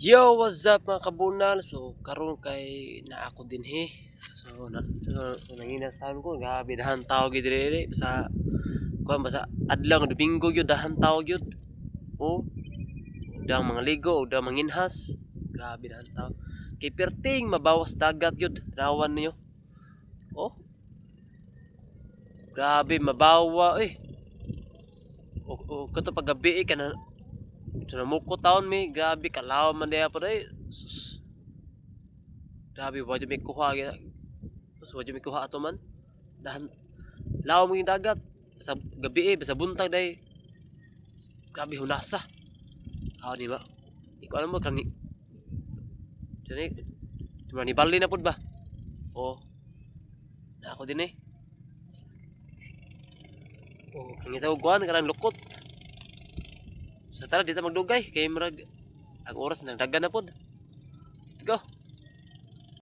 Yo, what's up mga kabunal? So, karon kay na ako din he. So nanginas taon ko, gabi dahan tao gid dire sa kuan basa adlaw nga Domingo gyud dahan tao gyud. Oh, dang mga ligo, dang manginhas. Grabe dahan tao. Kay perting mabawas dagat gyud, rawan niyo. Oh, grabe mabawa eh. Kato pag gabi kana muko taon mi, grabe kalaw man diya pa day. Sus. Grabe, wadyo may kuha. So, wadyo may kuha ato man. Dahan, lawa mo yung dagat. Sa gabi sa buntag day. Grabe, hunasa. Aw, di ba? Ikaw alam mo, kani. Diba, ni Bali na po ba? Oo. Na ako din eh. Oo, ang itaw guan, kanang lukot. Sa tara, dito magdugay. Kaya marag, ang oras na dagan na po. Let's go.